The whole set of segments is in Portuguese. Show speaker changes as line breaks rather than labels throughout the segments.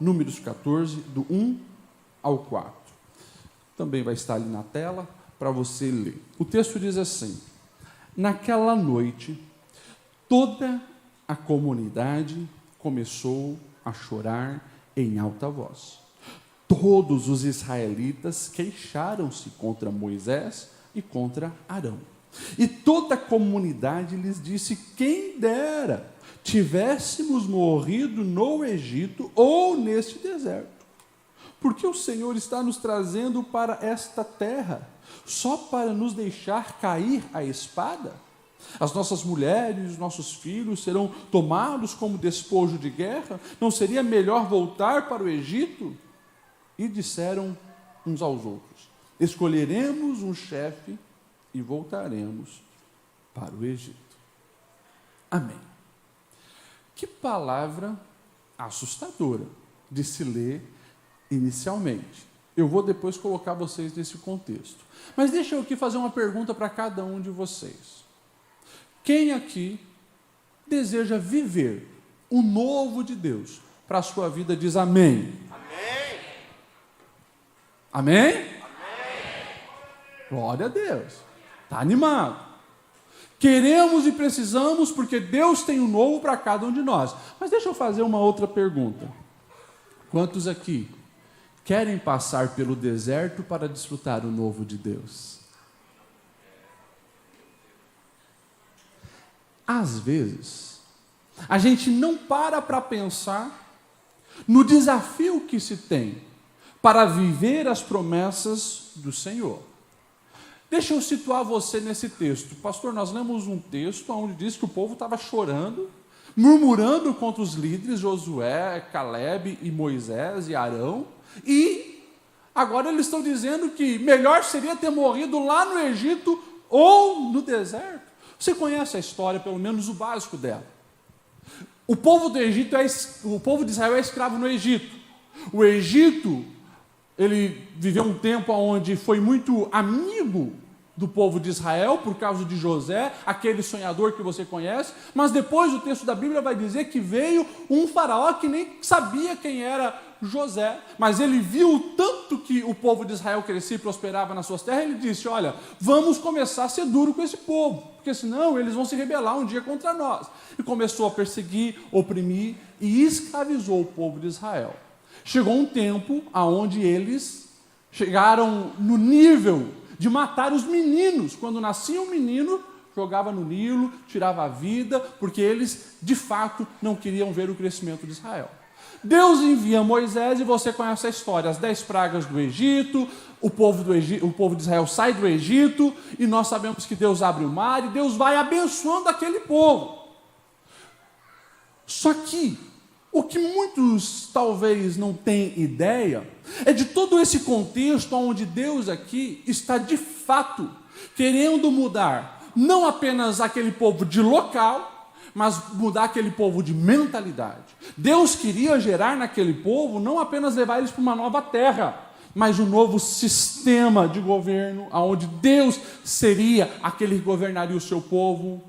Números 14, do 1 ao 4. Também vai estar ali na tela para você ler. O texto diz assim: naquela noite, toda a comunidade começou a chorar em alta voz. Todos os israelitas queixaram-se contra Moisés e contra Arão. E toda a comunidade lhes disse: quem dera tivéssemos morrido no Egito ou neste deserto, porque o Senhor está nos trazendo para esta terra, só para nos deixar cair a espada? As nossas mulheres e os nossos filhos serão tomados como despojo de guerra? Não seria melhor voltar para o Egito? E disseram uns aos outros: escolheremos um chefe e voltaremos para o Egito. Amém. Que palavra assustadora de se ler inicialmente. Eu vou depois colocar vocês nesse contexto. Mas deixa eu aqui fazer uma pergunta para cada um de vocês. Quem aqui deseja viver o novo de Deus para a sua vida? Diz amém.
Amém.
Amém?
Amém.
Glória a Deus. Está animado. Queremos e precisamos, porque Deus tem o novo para cada um de nós. Mas deixa eu fazer uma outra pergunta. Quantos aqui querem passar pelo deserto para desfrutar o novo de Deus? Às vezes, a gente não para pensar no desafio que se tem para viver as promessas do Senhor. Deixa eu situar você nesse texto. Pastor, nós lemos um texto onde diz que o povo estava chorando, murmurando contra os líderes, Josué, Caleb e Moisés e Arão, e agora eles estão dizendo que melhor seria ter morrido lá no Egito ou no deserto. Você conhece a história, pelo menos o básico dela. O povo de Israel é escravo no Egito. O Egito, ele viveu um tempo onde foi muito amigo do povo de Israel, por causa de José, aquele sonhador que você conhece, mas depois o texto da Bíblia vai dizer que veio um faraó que nem sabia quem era José, mas ele viu tanto que o povo de Israel crescia e prosperava nas suas terras, ele disse: olha, vamos começar a ser duro com esse povo, porque senão eles vão se rebelar um dia contra nós. E começou a perseguir, oprimir e escravizou o povo de Israel. Chegou um tempo onde eles chegaram no nível de matar os meninos. Quando nascia um menino, jogava no Nilo, tirava a vida, porque eles, de fato, não queriam ver o crescimento de Israel. Deus envia Moisés, e você conhece a história, as 10 pragas do Egito, o povo de Israel sai do Egito, e nós sabemos que Deus abre o mar, e Deus vai abençoando aquele povo. Só que, o que muitos talvez não tenham ideia, é de todo esse contexto onde Deus aqui está de fato querendo mudar, não apenas aquele povo de local, mas mudar aquele povo de mentalidade. Deus queria gerar naquele povo, não apenas levar eles para uma nova terra, mas um novo sistema de governo, onde Deus seria aquele que governaria o seu povo,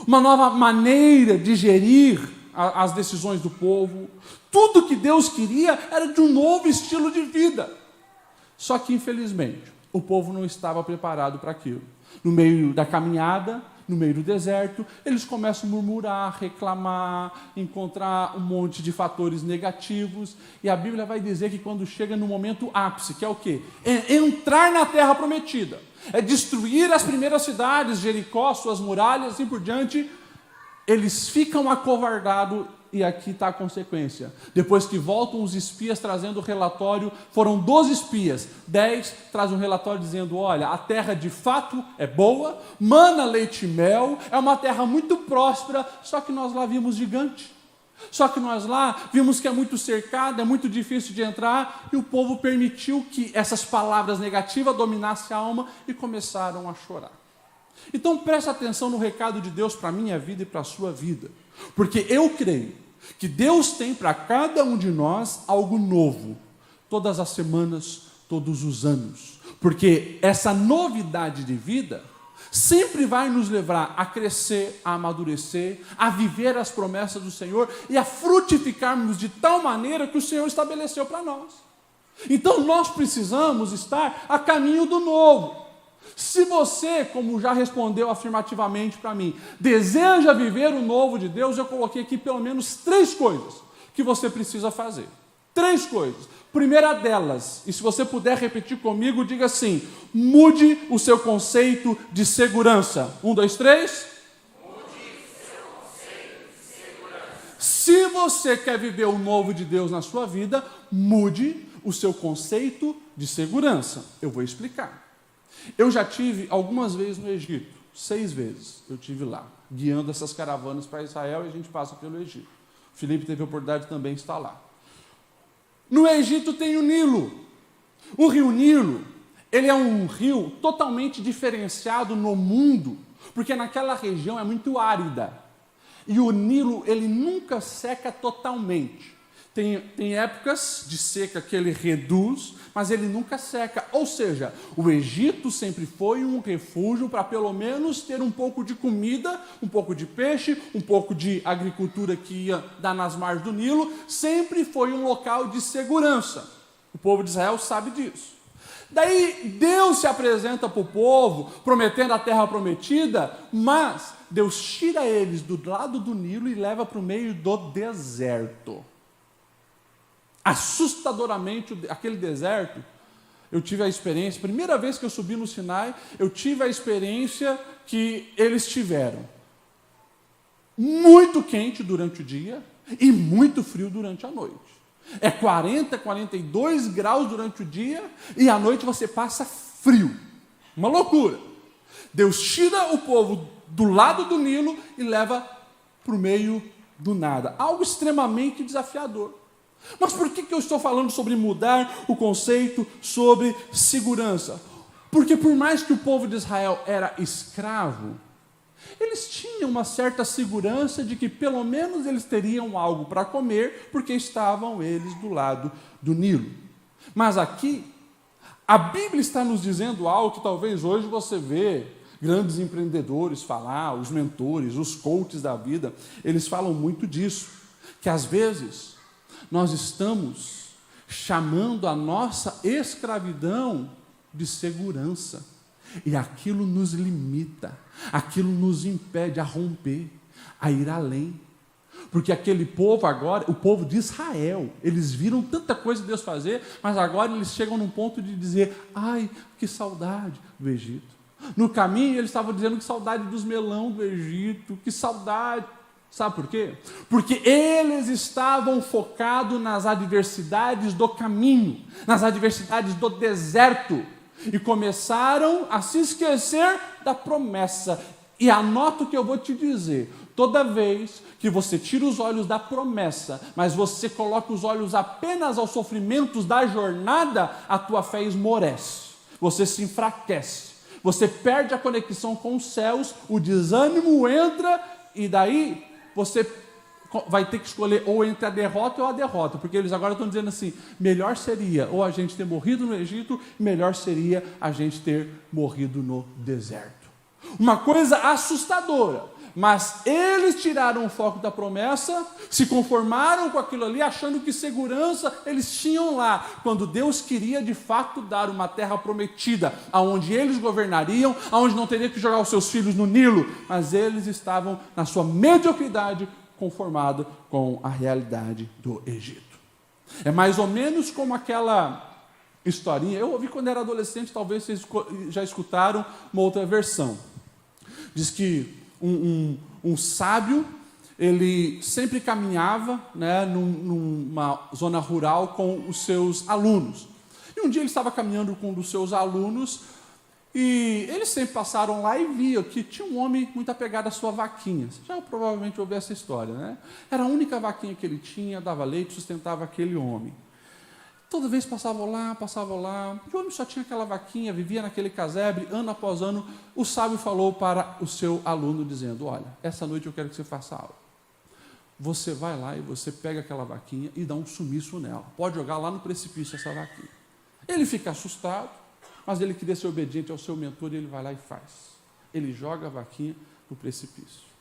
uma nova maneira de gerir as decisões do povo. Tudo que Deus queria era de um novo estilo de vida. Só que, infelizmente, o povo não estava preparado para aquilo. No meio da caminhada, no meio do deserto, eles começam a murmurar, reclamar, encontrar um monte de fatores negativos, e a Bíblia vai dizer que quando chega no momento ápice, que é o quê? É entrar na terra prometida, é destruir as primeiras cidades, Jericó, suas muralhas, assim por diante, eles ficam acovardados. E aqui está a consequência. Depois que voltam os espias trazendo o relatório, foram 12 espias, 10 trazem um relatório dizendo: olha, a terra de fato é boa, mana leite e mel, é uma terra muito próspera, só que nós lá vimos gigante. Só que nós lá vimos que é muito cercado, é muito difícil de entrar, e o povo permitiu que essas palavras negativas dominassem a alma e começaram a chorar. Então presta atenção no recado de Deus para a minha vida e para a sua vida, porque eu creio que Deus tem para cada um de nós algo novo, todas as semanas, todos os anos, porque essa novidade de vida sempre vai nos levar a crescer, a amadurecer, a viver as promessas do Senhor e a frutificarmos de tal maneira que o Senhor estabeleceu para nós. Então nós precisamos estar a caminho do novo. Se você, como já respondeu afirmativamente para mim, deseja viver o novo de Deus, eu coloquei aqui pelo menos 3 coisas que você precisa fazer. 3 coisas. Primeira delas, e se você puder repetir comigo, diga assim: mude o seu conceito de segurança. 1, 2, 3.
Mude seu conceito de segurança.
Se você quer viver o novo de Deus na sua vida, mude o seu conceito de segurança. Eu vou explicar. Eu já tive algumas vezes no Egito, 6 vezes eu tive lá, guiando essas caravanas para Israel, e a gente passa pelo Egito. O Felipe teve a oportunidade também de estar lá. No Egito tem o Nilo. O rio Nilo, ele é um rio totalmente diferenciado no mundo, porque naquela região é muito árida. E o Nilo, ele nunca seca totalmente. Tem épocas de seca que ele reduz, mas ele nunca seca. Ou seja, o Egito sempre foi um refúgio para pelo menos ter um pouco de comida, um pouco de peixe, um pouco de agricultura que ia dar nas margens do Nilo. Sempre foi um local de segurança. O povo de Israel sabe disso. Daí Deus se apresenta para o povo, prometendo a terra prometida, mas Deus tira eles do lado do Nilo e leva para o meio do deserto. Assustadoramente, aquele deserto, eu tive a experiência, primeira vez que eu subi no Sinai, eu tive a experiência que eles tiveram. Muito quente durante o dia e muito frio durante a noite. É 40, 42 graus durante o dia e à noite você passa frio. Uma loucura. Deus tira o povo do lado do Nilo e leva para o meio do nada. Algo extremamente desafiador. Mas por que eu estou falando sobre mudar o conceito sobre segurança? Porque por mais que o povo de Israel era escravo, eles tinham uma certa segurança de que pelo menos eles teriam algo para comer, porque estavam eles do lado do Nilo. Mas aqui, a Bíblia está nos dizendo algo que talvez hoje você vê grandes empreendedores falar, os mentores, os coaches da vida, eles falam muito disso, que às vezes nós estamos chamando a nossa escravidão de segurança. E aquilo nos limita, aquilo nos impede a romper, a ir além. Porque aquele povo agora, o povo de Israel, eles viram tanta coisa Deus fazer, mas agora eles chegam num ponto de dizer: ai, que saudade do Egito. No caminho eles estavam dizendo que saudade dos melão do Egito, que saudade. Sabe por quê? Porque eles estavam focados nas adversidades do caminho, nas adversidades do deserto, e começaram a se esquecer da promessa. E anota o que eu vou te dizer: toda vez que você tira os olhos da promessa, mas você coloca os olhos apenas aos sofrimentos da jornada, a tua fé esmorece, você se enfraquece, você perde a conexão com os céus, o desânimo entra, e daí você vai ter que escolher ou entre a derrota ou a derrota, porque eles agora estão dizendo assim: melhor seria ou a gente ter morrido no Egito, melhor seria a gente ter morrido no deserto. Uma coisa assustadora, mas eles tiraram o foco da promessa, se conformaram com aquilo ali, achando que segurança eles tinham lá, quando Deus queria de fato dar uma terra prometida, aonde eles governariam, aonde não teriam que jogar os seus filhos no Nilo, mas eles estavam na sua mediocridade, conformado com a realidade do Egito. É mais ou menos como aquela historinha, eu ouvi quando era adolescente, talvez vocês já escutaram uma outra versão. Diz que um sábio, ele sempre caminhava, né, numa zona rural com os seus alunos. E um dia ele estava caminhando com um dos seus alunos, e eles sempre passaram lá e viam que tinha um homem muito apegado à sua vaquinha. Você já provavelmente ouviu essa história, né? Era a única vaquinha que ele tinha, dava leite, sustentava aquele homem. Toda vez passava lá, e o homem só tinha aquela vaquinha, vivia naquele casebre, ano após ano. O sábio falou para o seu aluno, dizendo: olha, essa noite eu quero que você faça algo. Você vai lá e você pega aquela vaquinha e dá um sumiço nela. Pode jogar lá no precipício essa vaquinha. Ele fica assustado, mas ele queria ser obediente ao seu mentor e ele vai lá e faz. ele joga a vaquinha no precipício.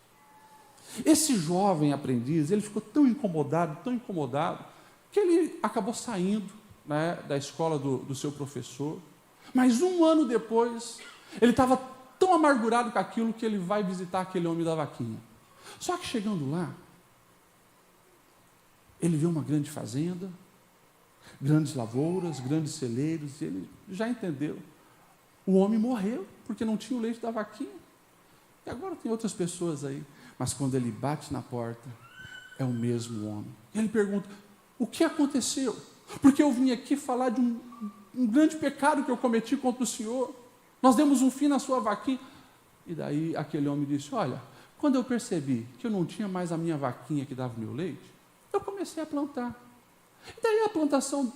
Esse jovem aprendiz, ele ficou tão incomodado, que ele acabou saindo, né, da escola do seu professor. Mas 1 ano depois, ele estava tão amargurado com aquilo que ele vai visitar aquele homem da vaquinha. Só que chegando lá, ele vê uma grande fazenda, grandes lavouras, grandes celeiros, e ele já entendeu. O homem morreu porque não tinha o leite da vaquinha. E agora tem outras pessoas aí. Mas quando ele bate na porta, é o mesmo homem. E ele pergunta, o que aconteceu? Porque eu vim aqui falar de um grande pecado que eu cometi contra o Senhor. Nós demos um fim na sua vaquinha. E daí aquele homem disse, olha, quando eu percebi que eu não tinha mais a minha vaquinha que dava o meu leite, eu comecei a plantar. E daí a plantação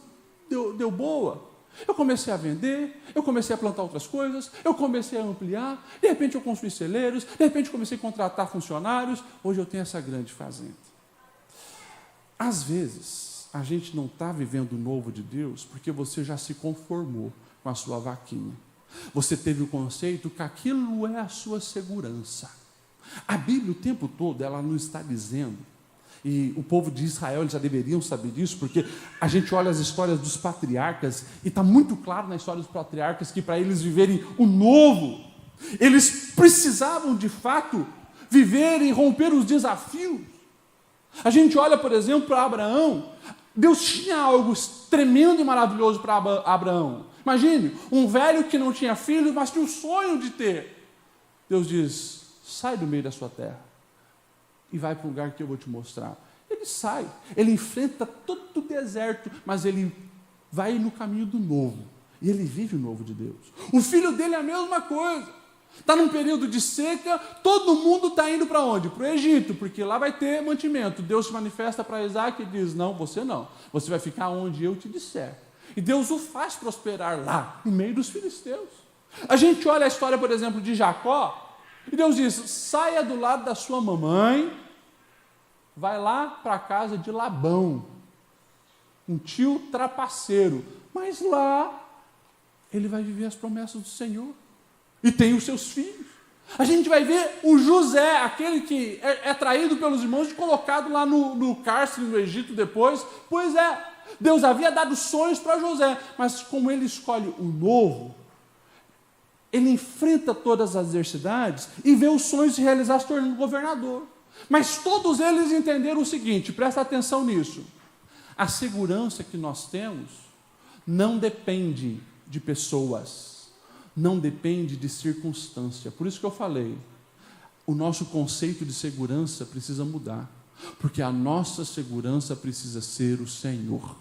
deu boa. Eu comecei a vender, eu comecei a plantar outras coisas, eu comecei a ampliar, de repente eu construí celeiros, de repente comecei a contratar funcionários, hoje eu tenho essa grande fazenda. Às vezes, a gente não está vivendo o novo de Deus porque você já se conformou com a sua vaquinha. Você teve o conceito que aquilo é a sua segurança. A Bíblia o tempo todo, ela não está dizendo, e o povo de Israel, eles já deveriam saber disso, porque a gente olha as histórias dos patriarcas, e está muito claro na história dos patriarcas que para eles viverem o novo, eles precisavam de fato viver e romper os desafios. A gente olha, por exemplo, para Abraão. Deus tinha algo tremendo e maravilhoso para Abraão. Imagine, um velho que não tinha filhos, mas tinha o sonho de ter. Deus diz, sai do meio da sua terra e vai para um lugar que eu vou te mostrar. Ele sai, ele enfrenta todo o deserto, mas ele vai no caminho do novo. E ele vive o novo de Deus. O filho dele é a mesma coisa. Está num período de seca, todo mundo está indo para onde? Para o Egito, porque lá vai ter mantimento. Deus se manifesta para Isaac e diz, não, você vai ficar onde eu te disser. E Deus o faz prosperar lá, no meio dos filisteus. A gente olha a história, por exemplo, de Jacó, e Deus diz, saia do lado da sua mamãe, vai lá para a casa de Labão, um tio trapaceiro, mas lá ele vai viver as promessas do Senhor. E tem os seus filhos. A gente vai ver o José, aquele que é traído pelos irmãos e colocado lá no cárcere no Egito depois. Pois é, Deus havia dado sonhos para José, mas como ele escolhe o novo, ele enfrenta todas as adversidades e vê os sonhos se realizar se tornando governador. Mas todos eles entenderam o seguinte, presta atenção nisso. A segurança que nós temos não depende de pessoas, não depende de circunstância. Por isso que eu falei, o nosso conceito de segurança precisa mudar, porque a nossa segurança precisa ser o Senhor.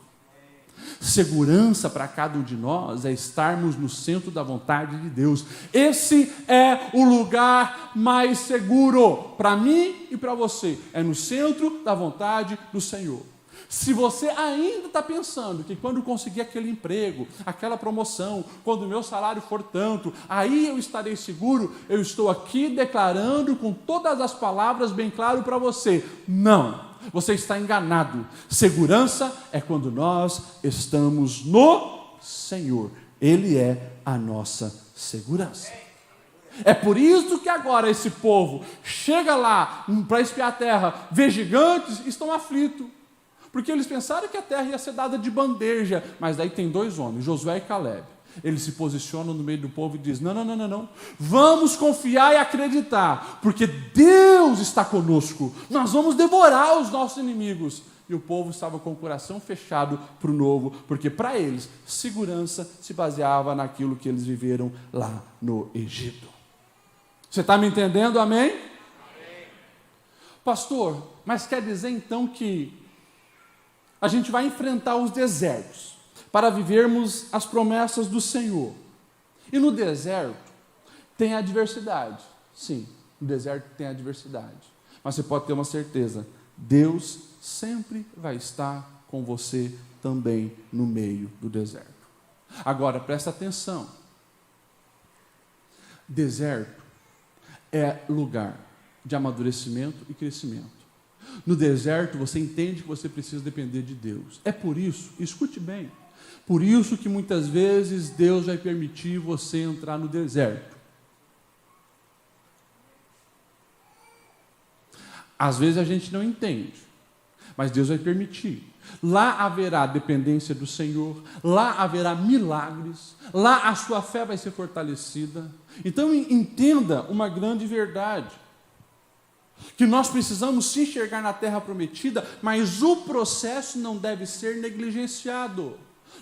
Segurança para cada um de nós é estarmos no centro da vontade de Deus. Esse é o lugar mais seguro para mim e para você. É no centro da vontade do Senhor. Se você ainda está pensando que quando conseguir aquele emprego, aquela promoção, quando o meu salário for tanto, aí eu estarei seguro, eu estou aqui declarando com todas as palavras bem claro para você, não, você está enganado. Segurança é quando nós estamos no Senhor, Ele é a nossa segurança. É por isso que agora esse povo chega lá para espiar a terra, vê gigantes, estão aflitos. Porque eles pensaram que a terra ia ser dada de bandeja, mas daí tem 2 homens, Josué e Caleb. Eles se posicionam no meio do povo e dizem, não, vamos confiar e acreditar, porque Deus está conosco, nós vamos devorar os nossos inimigos. E o povo estava com o coração fechado para o novo, porque para eles, segurança se baseava naquilo que eles viveram lá no Egito. Você está me entendendo, amém? Amém. Pastor, mas quer dizer então que a gente vai enfrentar os desertos para vivermos as promessas do Senhor. E no deserto tem adversidade. Sim, no deserto tem adversidade. Mas você pode ter uma certeza, Deus sempre vai estar com você também no meio do deserto. Agora, presta atenção. Deserto é lugar de amadurecimento e crescimento. No deserto, você entende que você precisa depender de Deus. É por isso, escute bem, por isso que muitas vezes Deus vai permitir você entrar no deserto. Às vezes a gente não entende, mas Deus vai permitir. Lá haverá dependência do Senhor, lá haverá milagres, lá a sua fé vai ser fortalecida. Então entenda uma grande verdade, que nós precisamos se enxergar na terra prometida, mas o processo não deve ser negligenciado.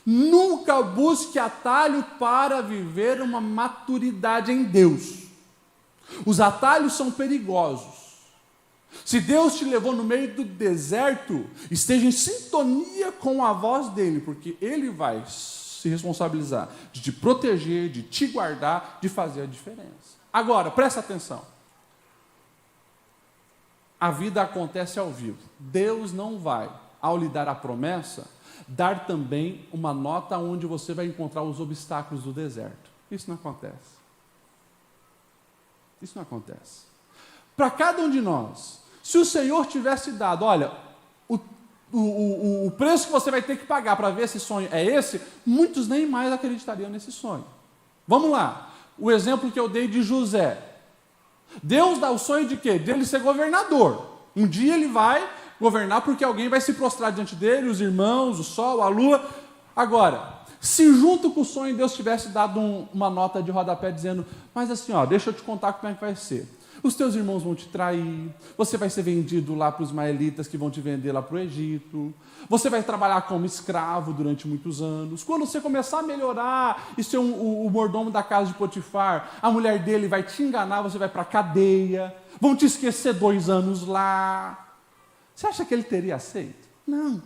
Nunca busque atalho para viver uma maturidade em Deus. Os atalhos são perigosos. Se Deus te levou no meio do deserto, esteja em sintonia com a voz dele, porque ele vai se responsabilizar de te proteger, de te guardar, de fazer a diferença. Agora, presta atenção. A vida acontece ao vivo. Deus não vai, ao lhe dar a promessa, dar também uma nota onde você vai encontrar os obstáculos do deserto. Isso não acontece. Isso não acontece. Para cada um de nós, se o Senhor tivesse dado, olha, o preço que você vai ter que pagar para ver esse sonho é esse, muitos nem mais acreditariam nesse sonho. Vamos lá, o exemplo que eu dei de José. Deus dá o sonho de quê? De ele ser governador. Um dia ele vai governar porque alguém vai se prostrar diante dele, os irmãos, o sol, a lua. Agora, se junto com o sonho Deus tivesse dado uma nota de rodapé dizendo, mas assim, deixa eu te contar como é que vai ser. Os teus irmãos vão te trair, você vai ser vendido lá para os ismaelitas que vão te vender lá para o Egito, você vai trabalhar como escravo durante muitos anos. Quando você começar a melhorar e ser o mordomo da casa de Potifar, a mulher dele vai te enganar, você vai para a cadeia, vão te esquecer 2 anos lá. Você acha que ele teria aceito? Não.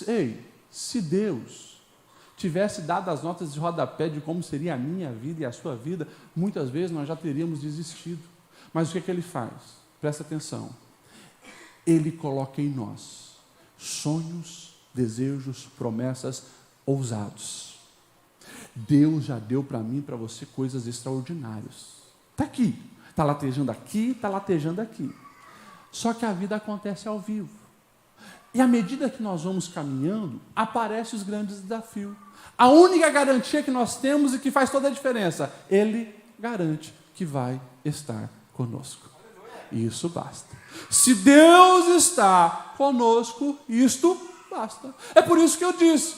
Ei, se Deus tivesse dado as notas de rodapé de como seria a minha vida e a sua vida, muitas vezes nós já teríamos desistido. Mas o que é que ele faz? Presta atenção. Ele coloca em nós sonhos, desejos, promessas ousados. Deus já deu para mim e para você coisas extraordinárias. Está aqui, está latejando aqui, está latejando aqui. Só que a vida acontece ao vivo. E à medida que nós vamos caminhando, aparecem os grandes desafios. A única garantia que nós temos e que faz toda a diferença, Ele garante que vai estar conosco. E isso basta. Se Deus está conosco, isto basta. É por isso que eu disse,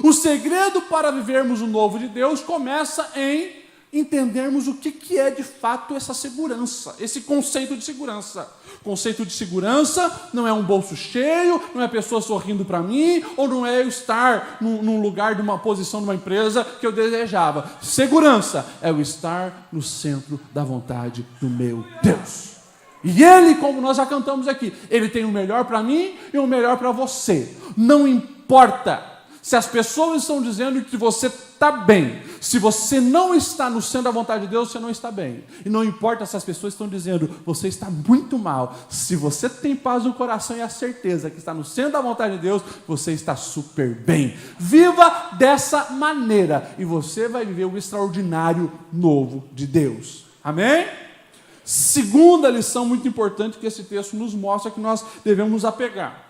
o segredo para vivermos o novo de Deus começa em entendermos o que é de fato essa segurança, esse conceito de segurança. Conceito de segurança não é um bolso cheio, não é pessoa sorrindo para mim, ou não é eu estar num lugar de uma posição de uma empresa que eu desejava. Segurança é eu estar no centro da vontade do meu Deus. E Ele, como nós já cantamos aqui, Ele tem o melhor para mim e o melhor para você. Não importa se as pessoas estão dizendo que você está bem. Se você não está no centro da vontade de Deus, você não está bem. E não importa se as pessoas estão dizendo, você está muito mal. Se você tem paz no coração e a certeza que está no centro da vontade de Deus, você está super bem. Viva dessa maneira e você vai viver o extraordinário novo de Deus. Amém? Segunda lição muito importante que esse texto nos mostra que nós devemos nos apegar.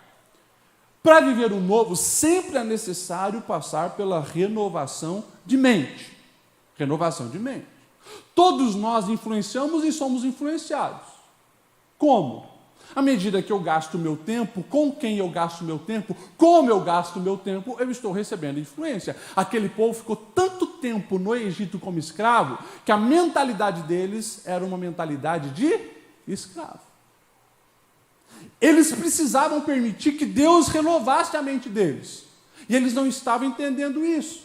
Para viver o novo, sempre é necessário passar pela renovação de mente. Renovação de mente. Todos nós influenciamos e somos influenciados. Como? À medida que eu gasto o meu tempo, com quem eu gasto o meu tempo, como eu gasto o meu tempo, eu estou recebendo influência. Aquele povo ficou tanto tempo no Egito como escravo, que a mentalidade deles era uma mentalidade de escravo. Eles precisavam permitir que Deus renovasse a mente deles. E eles não estavam entendendo isso.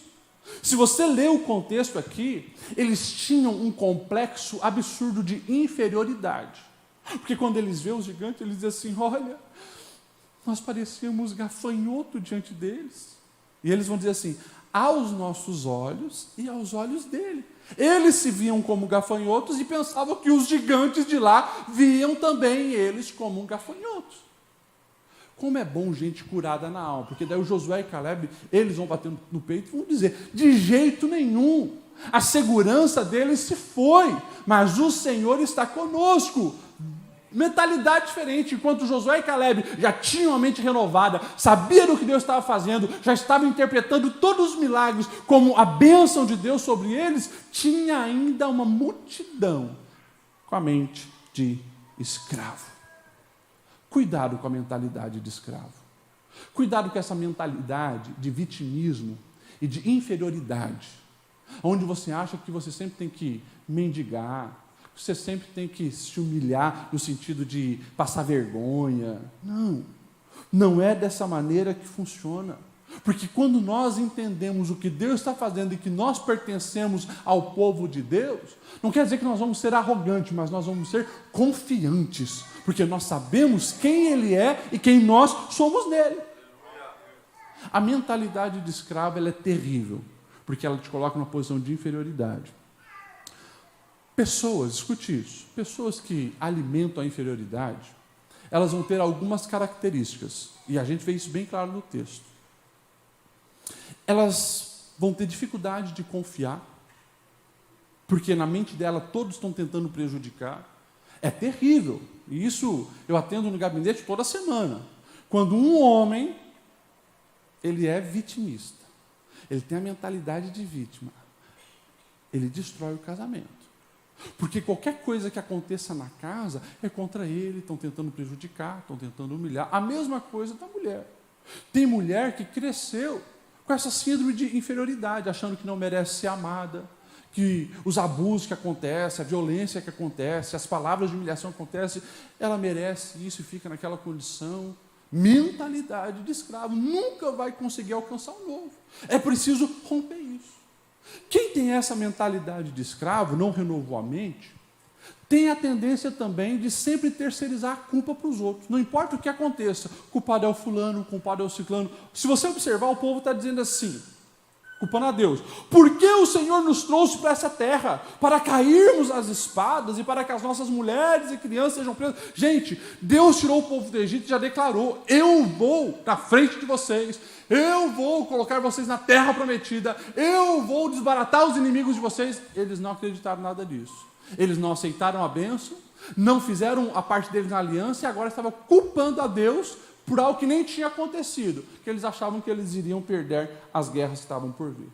Se você ler o contexto aqui, eles tinham um complexo absurdo de inferioridade. Porque quando eles vêem os gigantes, eles dizem assim, olha, nós parecíamos gafanhoto diante deles. E eles vão dizer assim, aos nossos olhos e aos olhos dele. Eles se viam como gafanhotos e pensavam que os gigantes de lá viam também eles como gafanhotos. Como é bom gente curada na alma, porque daí o Josué e Caleb, eles vão batendo no peito e vão dizer, de jeito nenhum, a segurança deles se foi, mas o Senhor está conosco. Mentalidade diferente, enquanto Josué e Caleb já tinham a mente renovada, sabiam do que Deus estava fazendo, já estavam interpretando todos os milagres como a bênção de Deus sobre eles, tinha ainda uma multidão com a mente de escravo. Cuidado com a mentalidade de escravo. Cuidado com essa mentalidade de vitimismo e de inferioridade, onde você acha que você sempre tem que mendigar, você sempre tem que se humilhar no sentido de passar vergonha. Não, não é dessa maneira que funciona. Porque quando nós entendemos o que Deus está fazendo e que nós pertencemos ao povo de Deus, não quer dizer que nós vamos ser arrogantes, mas nós vamos ser confiantes, porque nós sabemos quem Ele é e quem nós somos nele. A mentalidade de escravo, ela é terrível, porque ela te coloca numa posição de inferioridade. Pessoas, escute isso, pessoas que alimentam a inferioridade, elas vão ter algumas características, e a gente vê isso bem claro no texto. Elas vão ter dificuldade de confiar, porque na mente dela todos estão tentando prejudicar. É terrível, e isso eu atendo no gabinete toda semana. Quando um homem, ele é vitimista, ele tem a mentalidade de vítima, ele destrói o casamento. Porque qualquer coisa que aconteça na casa é contra ele, estão tentando prejudicar, estão tentando humilhar. A mesma coisa da mulher. Tem mulher que cresceu com essa síndrome de inferioridade, achando que não merece ser amada, que os abusos que acontecem, a violência que acontece, as palavras de humilhação que acontecem, ela merece isso e fica naquela condição. Mentalidade de escravo, nunca vai conseguir alcançar o novo. É preciso romper isso. Quem tem essa mentalidade de escravo, não renovou a mente, tem a tendência também de sempre terceirizar a culpa para os outros. Não importa o que aconteça, o culpado é o fulano, o culpado é o ciclano. Se você observar, o povo está dizendo assim, culpando a Deus. Por que o Senhor nos trouxe para essa terra? Para cairmos às espadas e para que as nossas mulheres e crianças sejam presas. Gente, Deus tirou o povo do Egito e já declarou, eu vou na frente de vocês, eu vou colocar vocês na terra prometida, eu vou desbaratar os inimigos de vocês. Eles não acreditaram nada disso. Eles não aceitaram a bênção, não fizeram a parte deles na aliança e agora estavam culpando a Deus por algo que nem tinha acontecido, que eles achavam que eles iriam perder as guerras que estavam por vir.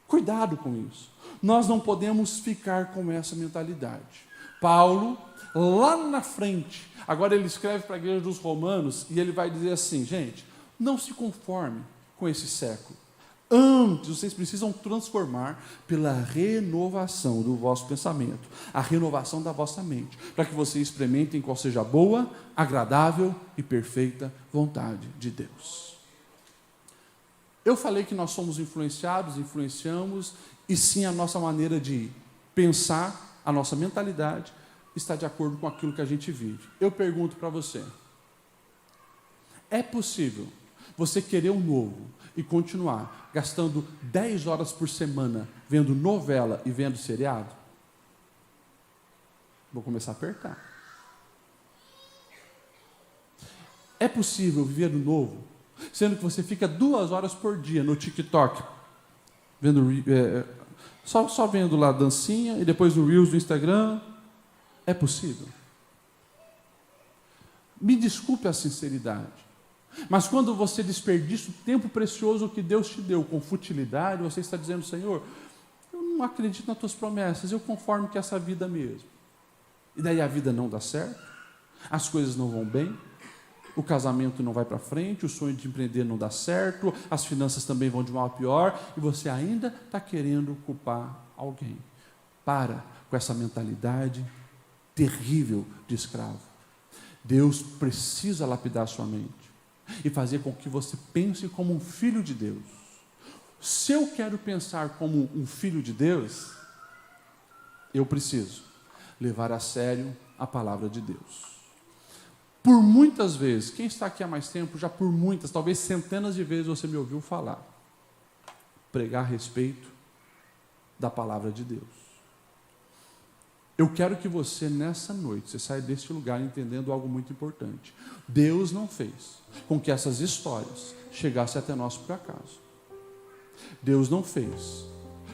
Cuidado com isso. Nós não podemos ficar com essa mentalidade. Paulo, lá na frente, agora ele escreve para a igreja dos Romanos e ele vai dizer assim, gente, não se conforme com esse século. Antes, vocês precisam transformar pela renovação do vosso pensamento, a renovação da vossa mente, para que vocês experimentem qual seja a boa, agradável e perfeita vontade de Deus. Eu falei que nós somos influenciados, influenciamos, e sim a nossa maneira de pensar, a nossa mentalidade, está de acordo com aquilo que a gente vive. Eu pergunto para você, é possível você querer um novo e continuar gastando 10 horas por semana vendo novela e vendo seriado? Vou começar a apertar. É possível viver o novo, sendo que você fica 2 horas por dia no TikTok, vendo, só vendo lá dancinha e depois no Reels do Instagram? É possível? Me desculpe a sinceridade, mas quando você desperdiça o tempo precioso que Deus te deu com futilidade, você está dizendo, Senhor, eu não acredito nas tuas promessas, eu conformo que essa vida mesmo. E daí a vida não dá certo, as coisas não vão bem, o casamento não vai para frente, o sonho de empreender não dá certo, as finanças também vão de mal a pior, e você ainda está querendo culpar alguém. Para com essa mentalidade terrível de escravo. Deus precisa lapidar a sua mente e fazer com que você pense como um filho de Deus. Se eu quero pensar como um filho de Deus, eu preciso levar a sério a palavra de Deus. Por muitas vezes, quem está aqui há mais tempo, já por muitas, talvez centenas de vezes você me ouviu falar, pregar a respeito da palavra de Deus. Eu quero que você, nessa noite, você saia deste lugar entendendo algo muito importante. Deus não fez com que essas histórias chegassem até nós por acaso. Deus não fez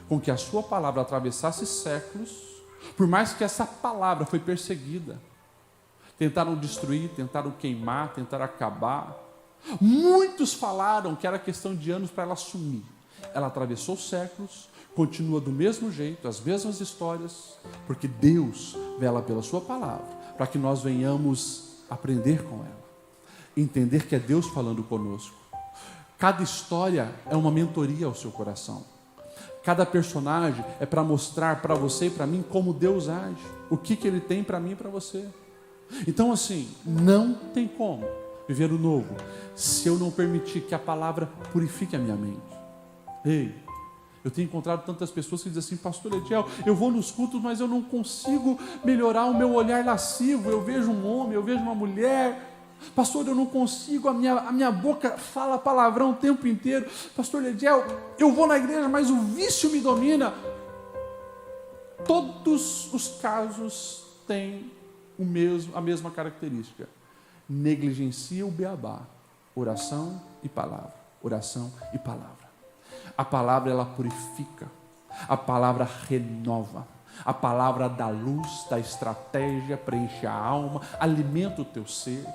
com que a sua palavra atravessasse séculos, por mais que essa palavra foi perseguida. Tentaram destruir, tentaram queimar, tentaram acabar. Muitos falaram que era questão de anos para ela sumir. Ela atravessou séculos, continua do mesmo jeito, as mesmas histórias, porque Deus vela pela sua palavra, para que nós venhamos aprender com ela, entender que é Deus falando conosco. Cada história é uma mentoria ao seu coração. Cada personagem é para mostrar para você e para mim como Deus age, o que Ele tem para mim e para você. Então assim, não tem como viver o novo se eu não permitir que a palavra purifique a minha mente. Ei, eu tenho encontrado tantas pessoas que dizem assim: pastor Ediel, eu vou nos cultos, mas eu não consigo melhorar o meu olhar lascivo. Eu vejo um homem, eu vejo uma mulher. Pastor, eu não consigo, a minha boca fala palavrão o tempo inteiro. Pastor Ediel, eu vou na igreja, mas o vício me domina. Todos os casos têm a mesma característica. Negligencia o beabá. Oração e palavra. Oração e palavra. A palavra, ela purifica. A palavra renova. A palavra dá luz, dá estratégia, preenche a alma, alimenta o teu ser.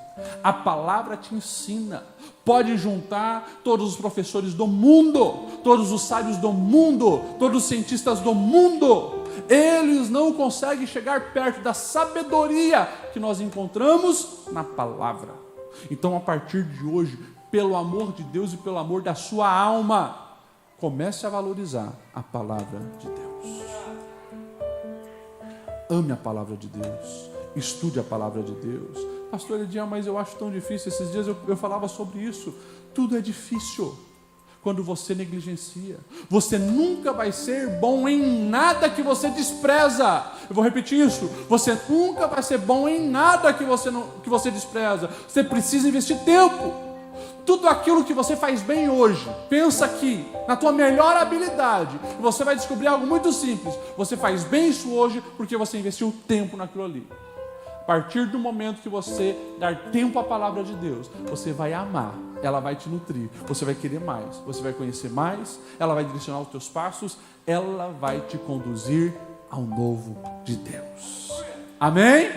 A palavra te ensina. Pode juntar todos os professores do mundo, todos os sábios do mundo, todos os cientistas do mundo. Eles não conseguem chegar perto da sabedoria que nós encontramos na palavra. Então, a partir de hoje, pelo amor de Deus e pelo amor da sua alma, comece a valorizar a palavra de Deus. Ame a palavra de Deus. Estude a palavra de Deus. Pastor Ediel, mas eu acho tão difícil. Esses dias eu falava sobre isso. Tudo é difícil quando você negligencia. Você nunca vai ser bom em nada que você despreza. Eu vou repetir isso. Você nunca vai ser bom em nada que você despreza. Você precisa investir tempo. Tudo aquilo que você faz bem hoje, pensa aqui, na tua melhor habilidade, você vai descobrir algo muito simples. Você faz bem isso hoje porque você investiu tempo naquilo ali. A partir do momento que você dar tempo à palavra de Deus, você vai amar, ela vai te nutrir, você vai querer mais, você vai conhecer mais, ela vai direcionar os teus passos, ela vai te conduzir ao novo de Deus. Amém?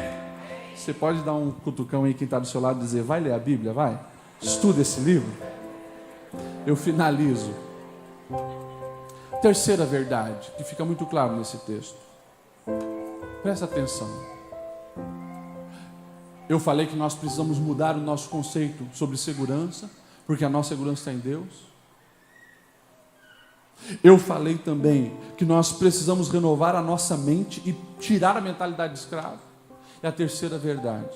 Você pode dar um cutucão aí quem está do seu lado e dizer: vai ler a Bíblia, vai? Estuda esse livro. Eu finalizo. Terceira verdade, que fica muito claro nesse texto. Presta atenção. Eu falei que nós precisamos mudar o nosso conceito sobre segurança, porque a nossa segurança está em Deus. Eu falei também que nós precisamos renovar a nossa mente e tirar a mentalidade de escravo. E a terceira verdade,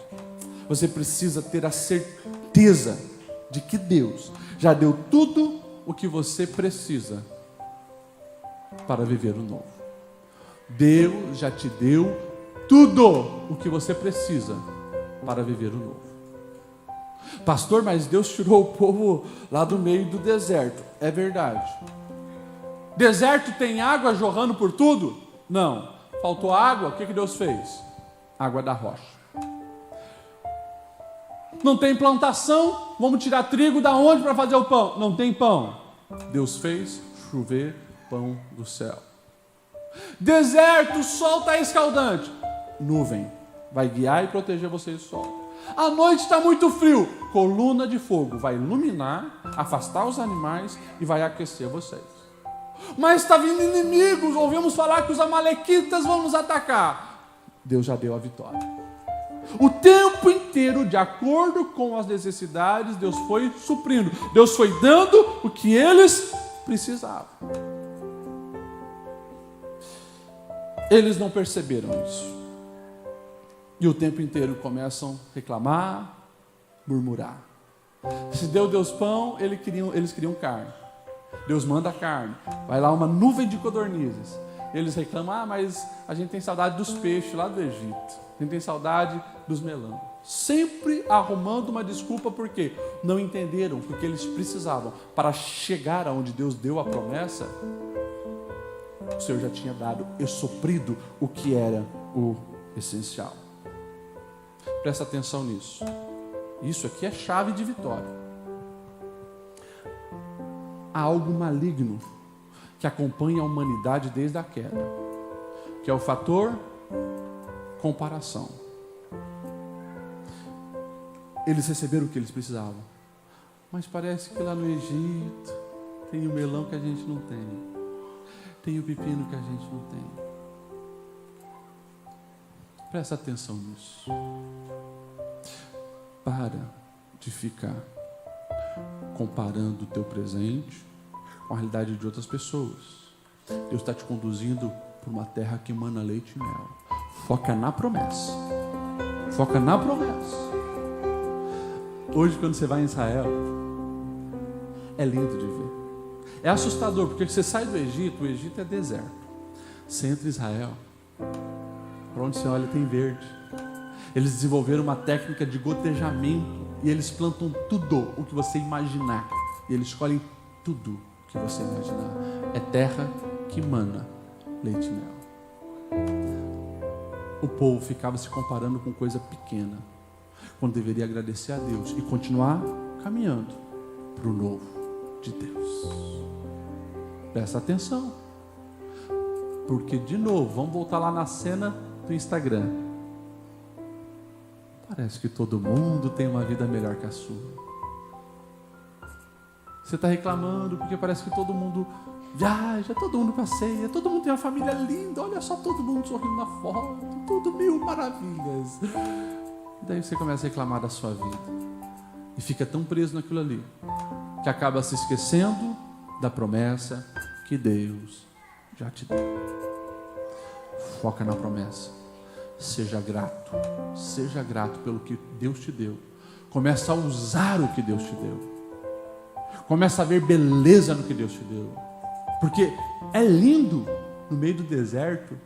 você precisa ter a certeza de que Deus já deu tudo o que você precisa para viver o novo. Deus já te deu tudo o que você precisa para viver o novo. Pastor, mas Deus tirou o povo lá do meio do deserto. É verdade. Deserto tem água jorrando por tudo? Não. Faltou água, o que Deus fez? Água da rocha. Não tem plantação, vamos tirar trigo da onde para fazer o pão? Não tem pão. Deus fez chover pão do céu. Deserto, o sol está escaldante. Nuvem vai guiar e proteger vocês do sol. A noite está muito frio. Coluna de fogo vai iluminar, afastar os animais e vai aquecer vocês. Mas está vindo inimigos, ouvimos falar que os amalequitas vão nos atacar. Deus já deu a vitória. O tempo inteiro, de acordo com as necessidades, Deus foi suprindo. Deus foi dando o que eles precisavam. Eles não perceberam isso. E o tempo inteiro começam a reclamar, murmurar. Se Deus pão, eles queriam carne. Deus manda carne. Vai lá uma nuvem de codornizes. Eles reclamam: mas a gente tem saudade dos peixes lá do Egito. A gente tem saudade dos melões. Sempre arrumando uma desculpa, porque não entenderam o que eles precisavam para chegar aonde Deus deu a promessa. O Senhor já tinha dado e suprido o que era o essencial. Presta atenção nisso. Isso aqui é chave de vitória. Há algo maligno que acompanha a humanidade desde a queda, que é o fator comparação. Eles receberam o que eles precisavam, mas parece que lá no Egito tem o melão que a gente não tem, tem o pepino que a gente não tem. Presta atenção nisso. Para de ficar comparando o teu presente com a realidade de outras pessoas. Deus está te conduzindo para uma terra que emana leite e mel. Foca na promessa. Foca na promessa. Hoje, quando você vai em Israel, é lindo de ver. É assustador, porque você sai do Egito, o Egito é deserto. Você entra em Israel, para onde você olha tem verde. Eles desenvolveram uma técnica de gotejamento e eles plantam tudo o que você imaginar. E eles escolhem tudo o que você imaginar. É terra que emana leite e mel. O povo ficava se comparando com coisa pequena, quando deveria agradecer a Deus e continuar caminhando para o novo de Deus. Presta atenção, porque de novo, vamos voltar lá na cena do Instagram. Parece que todo mundo tem uma vida melhor que a sua. Você está reclamando porque parece que todo mundo viaja, todo mundo passeia, todo mundo tem uma família linda, olha só todo mundo sorrindo na foto, tudo mil maravilhas. E daí você começa a reclamar da sua vida e fica tão preso naquilo ali que acaba se esquecendo da promessa que Deus já te deu. Foca na promessa. Seja grato pelo que Deus te deu. Começa a usar o que Deus te deu. Começa a ver beleza no que Deus te deu. Porque é lindo, no meio do deserto,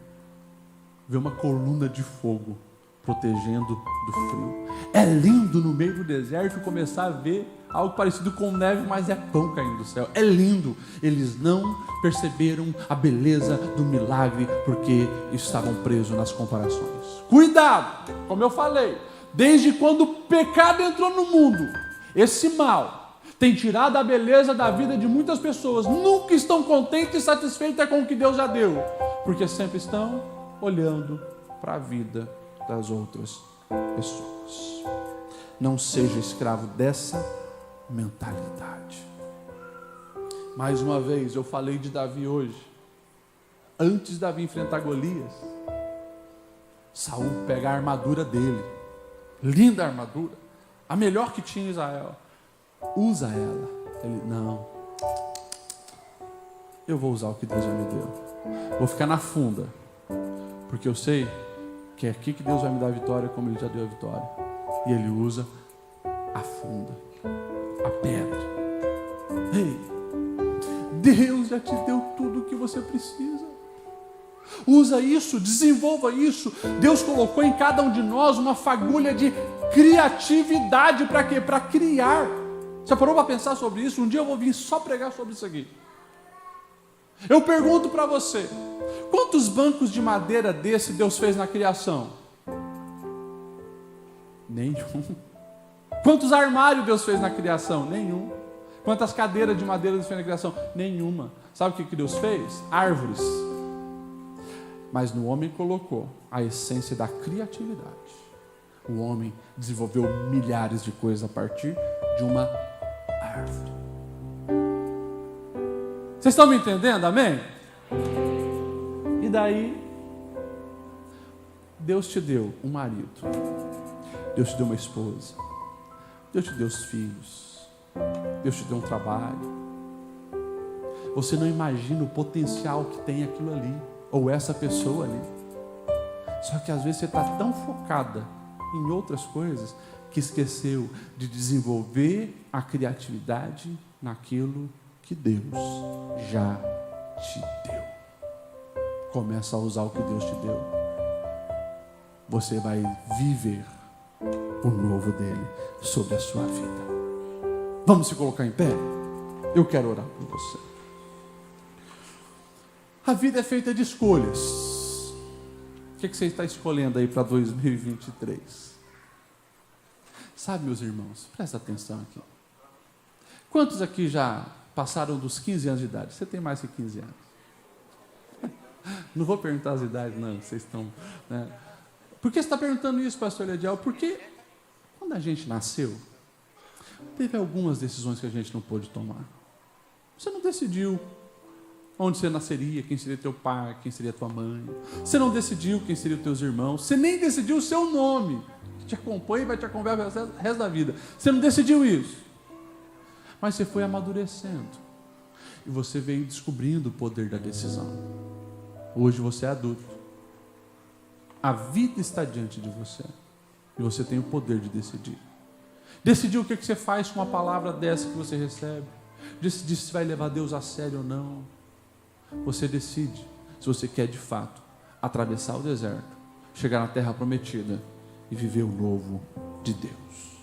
ver uma coluna de fogo protegendo do frio. É lindo, no meio do deserto, começar a ver algo parecido com neve, mas é pão caindo do céu. É lindo. Eles não perceberam a beleza do milagre, porque estavam presos nas comparações. Cuidado, como eu falei, desde quando o pecado entrou no mundo, esse mal tem tirado a beleza da vida de muitas pessoas. Nunca estão contentes e satisfeitas com o que Deus já deu, porque sempre estão olhando para a vida das outras pessoas. Não seja escravo dessa mentalidade. Mais uma vez, eu falei de Davi hoje. Antes de Davi enfrentar Golias, Saul pega a armadura dele, linda armadura, a melhor que tinha em Israel, usa ela. Ele, não, eu vou usar o que Deus já me deu, vou ficar na funda, porque eu sei que é aqui que Deus vai me dar a vitória, como Ele já deu a vitória. E ele usa a funda, a pedra. Ei, Deus já te deu tudo o que você precisa. Usa isso, desenvolva isso. Deus colocou em cada um de nós uma fagulha de criatividade. Para quê? Para criar. Você parou para pensar sobre isso? Um dia eu vou vir só pregar sobre isso aqui. Eu pergunto para você, quantos bancos de madeira desse Deus fez na criação? Nenhum. Quantos armários Deus fez na criação? Nenhum. Quantas cadeiras de madeira Deus fez na criação? Nenhuma. Sabe o que Deus fez? Árvores. Mas no homem colocou a essência da criatividade. O homem desenvolveu milhares de coisas a partir de uma árvore. Vocês estão me entendendo? Amém? E daí, Deus te deu um marido, Deus te deu uma esposa, Deus te deu os filhos, Deus te deu um trabalho. Você não imagina o potencial que tem aquilo ali, ou essa pessoa ali. Só que às vezes você está tão focada em outras coisas que esqueceu de desenvolver a criatividade naquilo que Deus já te deu. Começa a usar o que Deus te deu. Você vai viver o novo dele sobre a sua vida. Vamos se colocar em pé? Eu quero orar por você. A vida é feita de escolhas. O que você está escolhendo aí para 2023? Sabe, meus irmãos, presta atenção aqui. Quantos aqui já passaram dos 15 anos de idade? Você tem mais que 15 anos. Não vou perguntar as idades, não. Vocês estão... Né? Por que você está perguntando isso, pastor Ledial? Porque quando a gente nasceu, teve algumas decisões que a gente não pôde tomar. Você não decidiu onde você nasceria, quem seria teu pai, quem seria tua mãe. Você não decidiu quem seriam teus irmãos. Você nem decidiu o seu nome, que te acompanha e vai te acompanhar o resto da vida. Você não decidiu isso. Mas você foi amadurecendo. E você veio descobrindo o poder da decisão. Hoje você é adulto. A vida está diante de você. E você tem o poder de decidir. Decidir o que você faz com uma palavra dessa que você recebe. Decidir se vai levar Deus a sério ou não. Você decide se você quer de fato atravessar o deserto, chegar na terra prometida e viver o novo de Deus.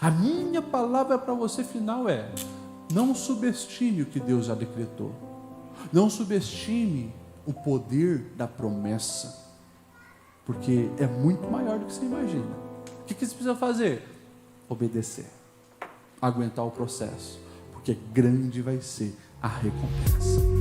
A minha palavra para você final é: não subestime o que Deus já decretou. Não subestime o poder da promessa. Porque é muito maior do que você imagina. O que você precisa fazer? Obedecer. Aguentar o processo. Porque grande vai ser a recompensa.